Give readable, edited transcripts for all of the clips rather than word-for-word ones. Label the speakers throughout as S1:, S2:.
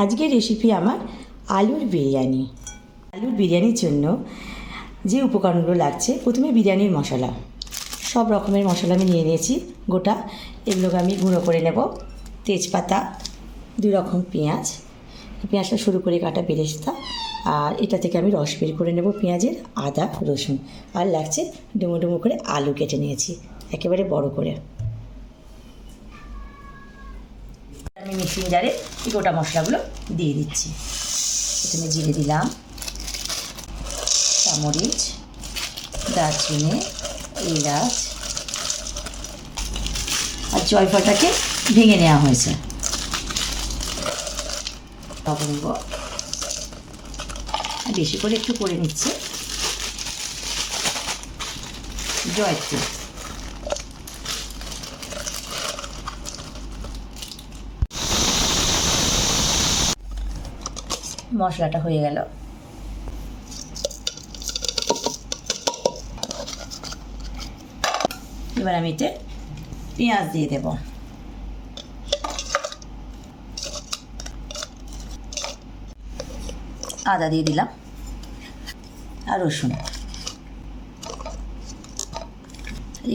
S1: আজকের রেসিপি আমার আলুর বিরিয়ানি। আলুর বিরিয়ানির জন্য যে উপকরণগুলো লাগছে, প্রথমে বিরিয়ানির মশলা, সব রকমের মশলা আমি নিয়ে নিয়েছি গোটা। এগুলোকে আমি গুঁড়ো করে নেব। তেজপাতা, 2 রকম পেঁয়াজ, পেঁয়াজটা সরু করে কাটা বেরেস্তা, আর এটা থেকে আমি রস বের করে নেব পেঁয়াজের, আদা রসুন, আর লাগছে ডুমো ডুমো করে আলু কেটে নিয়েছি একেবারে বড় করে। আমি মিক্সিং জারে এই গোটা মশলাগুলো দিয়ে দিচ্ছি। প্রথমে জিরে দিলাম, চামরিচ, দারচিনি, এলাচ আর জয়ফলটাকে ভেঙে নেওয়া হয়েছে। লবঙ্গ বেশি করে একটু করে নিচ্ছে, জয়ত্রী, মশলাটা হয়ে গেল। এবার আমি এতে পেঁয়াজ দিয়ে দেব। আদা দিয়ে দিলাম আর রসুন,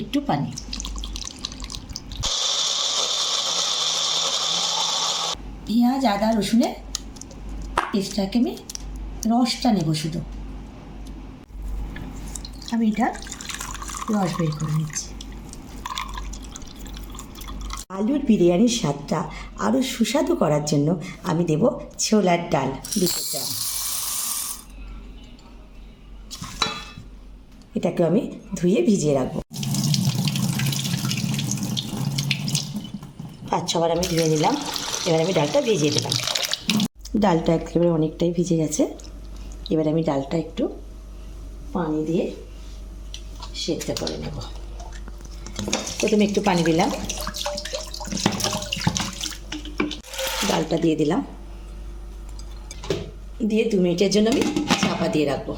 S1: একটু পানি। পেঁয়াজ আদা রসুনের পেস্টটাকে আমি রসটা নেব, শুধু আমি এটা রস বের করে নিচ্ছি। আলুর বিরিয়ানির স্বাদটা আরও সুস্বাদু করার জন্য আমি দেব ছোলার ডাল 200 গ্রাম। এটাকে আমি ধুয়ে ভিজিয়ে রাখবো। 5-6 বার আমি ধুয়ে নিলাম। এবার আমি ডালটা ভিজিয়ে দিলাম। ডালটা একেবারে অনেকটাই ভিজে গেছে। এবার আমি ডালটা একটু পানি দিয়ে সেদ্ধ করে নেব। প্রথমে একটু পানি দিলাম, ডালটা দিয়ে দিলাম, দিয়ে 2 মিনিটের জন্য আমি চাপা দিয়ে রাখবো।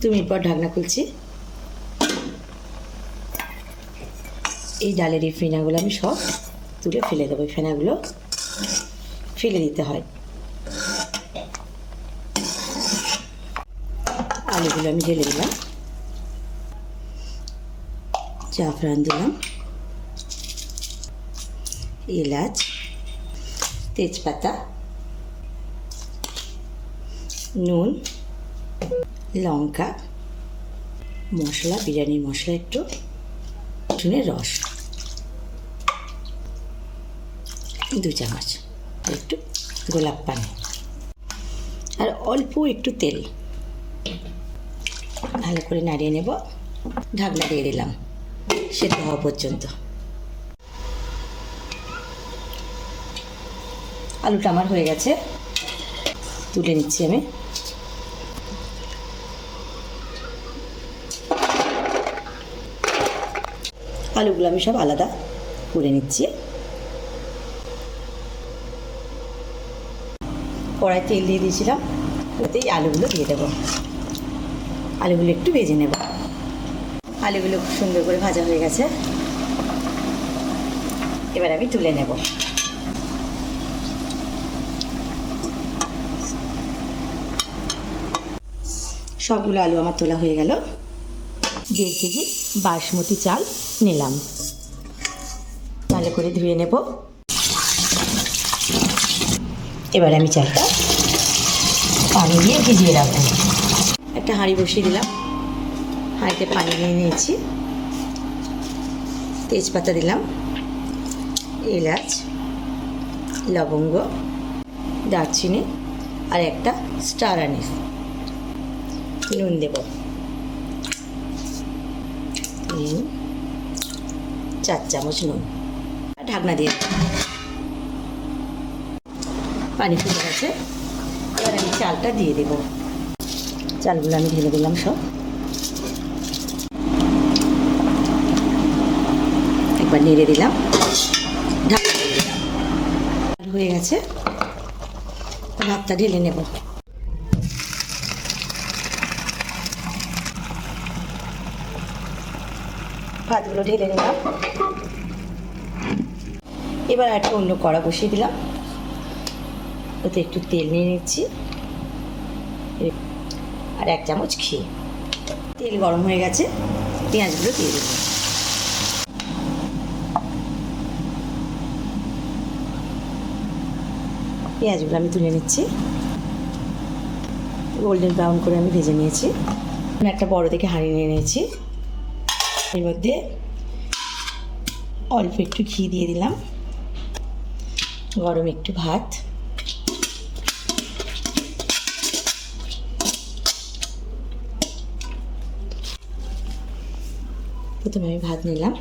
S1: 2 মিনিট পর ঢাকনা খুলছি। এই ডালের এই ফেনাগুলো আমি সব তুলে ফেলে দেবো। এই ফেনাগুলো ফেলে দিতে হয়। আলুগুলো আমি ঢেলে দিলাম, জাফরান দিলাম, এলাচ, তেজপাতা, নুন, লঙ্কা, মশলা, বিরিয়ানির মশলা একটু, রসুনের রস 2 চামচ, একটু গোলাপ পানি আর অল্প একটু তেল। ভালো করে নাড়িয়ে নেব। ঢাকনা দিয়ে দিলাম সেদ্ধ হওয়া পর্যন্ত। আলুটা আমার হয়ে গেছে, তুলে নিচ্ছি আমি। আলুগুলো আমি সব আলাদা করে নিচ্ছি। কড়াই তেল দিয়ে দিয়েছিলাম, ওতেই আলুগুলো দিয়ে দেবো। আলুগুলো একটু ভেজে নেব। আলুগুলো খুব সুন্দর করে ভাজা হয়ে গেছে। এবার আমি তুলে নেব। সবগুলো আলু আমার তোলা হয়ে গেল। 1.5 কেজি বাসমতি চাল নিলাম, ভালো করে ধুয়ে নেব। এবার আমি চালটা পানি দিয়ে ভিজিয়ে রাখবো। একটা হাঁড়ি বসিয়ে দিলাম, হাঁড়িতে পানি নিয়ে নিয়েছি। তেজপাতা দিলাম, এলাচ, লবঙ্গ, দারচিনি আর একটা স্টার আনিস। নুন দেব, 4 চামচ নুন। ঢাকনা দিয়ে পানি ফুটে গেছে। এবার আমি চালটা দিয়ে দেব। চালগুলো আমি ঢেলে দিলাম সব। একবার নেড়ে দিলাম, ঢাকা দিয়ে দিলাম। হয়ে গেছে, ভাতটা ঢেলে নেব। ভাতগুলো ঢেলে নিলাম। এবার একটা অন্য কড়া বসিয়ে দিলাম। ওতে একটু তেল নিয়ে নিচ্ছি আর 1 চামচ ঘি। তেল গরম হয়ে গেছে, পেঁয়াজগুলো দিয়ে দেবো। পেঁয়াজগুলো আমি তুলে নিচ্ছি, গোল্ডেন ব্রাউন করে আমি ভেজে নিয়েছি। একটা বড় দেখে হাঁড়ি নিয়ে নিয়েছি, এর মধ্যে অল্প একটু ঘি দিয়ে দিলাম, গরম একটু ভাত, প্রথমে আমি ভাত নিলাম,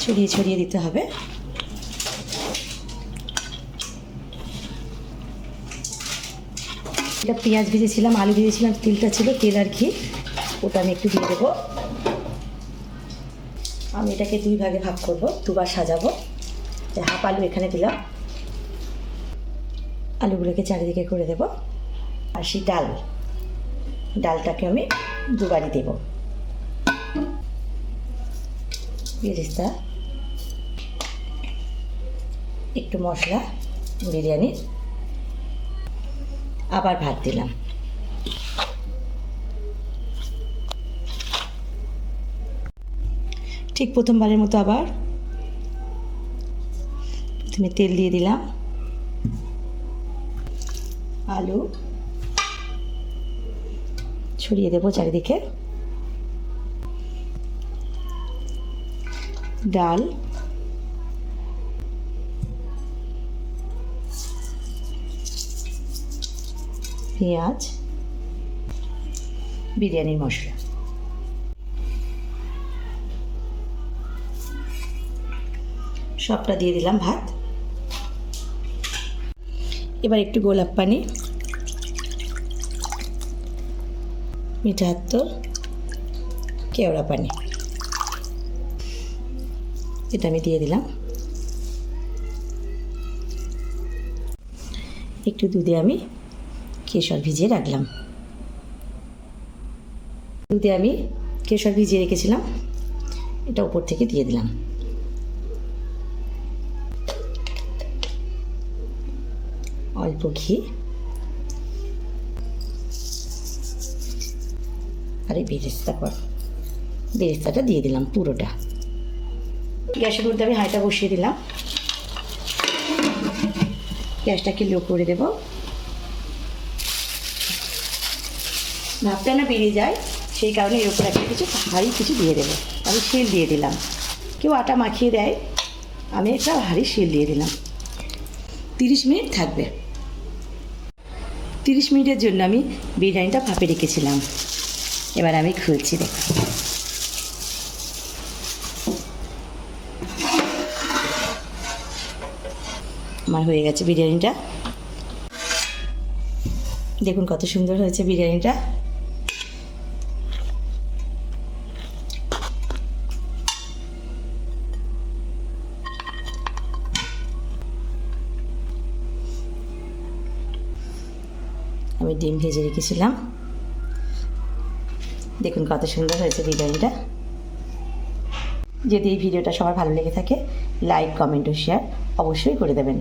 S1: ছড়িয়ে ছড়িয়ে দিতে হবে। এটা পেঁয়াজ ভেজেছিলাম, আলু ভেজেছিলাম, তেলটা ছিল, তেল আর ঘি, ওটা আমি একটু দিয়ে দেবো। আমি এটাকে 2 ভাগে ভাগ করব, 2 বার সাজাবো। হাফ আলু এখানে দিলাম, আলুগুলোকে চারিদিকে করে দেব। আর সেই ডালটাকে আমি 2 বারই দেব। বেরেস্তা, একটু মশলা বিরিয়ানির, আবার ভাত দিলাম। ঠিক প্রথমবারের মতো আবার প্রথমে তেল দিয়ে দিলাম, আলু ছড়িয়ে দেবো চারিদিকে, ডাল, পেঁয়াজ, বিরিয়ানির মশলা, সবটা দিয়ে দিলাম ভাত। এবার একটু গোলাপ পানি, মিঠা আতর, কেওড়া পানি, এটা আমি দিয়ে দিলাম। একটু দুধে আমি কেশর ভিজিয়ে রাখলাম, দুধে আমি কেশর ভিজিয়ে রেখেছিলাম, এটা উপর থেকে দিয়ে দিলাম। অল্প ঘি আর এই বেরেস্তাটা দিয়ে দিলাম পুরোটা। গ্যাসের মধ্যে আমি হাঁড়িটা বসিয়ে দিলাম, গ্যাসটাকে লো করে দেব। ভাবটা না বেরিয়ে যায়, সেই কারণে এর উপর একটা কিছু দিয়ে দেবো। আমি শিল দিয়ে দিলাম, কেউ আটা মাখিয়ে দেয়, আমি একটা হাঁড়ি শিল দিয়ে দিলাম। 30 মিনিট থাকবে। 30 মিনিটের জন্য আমি বিরিয়ানিটা ভাপে রেখেছিলাম। এবার আমি খুলছি, দেখো আমার হয়ে গেছে বিরিয়ানিটা। দেখুন কত সুন্দর হয়েছে বিরিয়ানিটা। আমি ডিম ভেজে রেখেছিলাম, দেখুন কত সুন্দর হয়েছে বিরিয়ানিটা। যদি এই ভিডিওটা সবার ভালো লেগে থাকে, লাইক, কমেন্ট ও শেয়ার অবশ্যই করে দেবেন।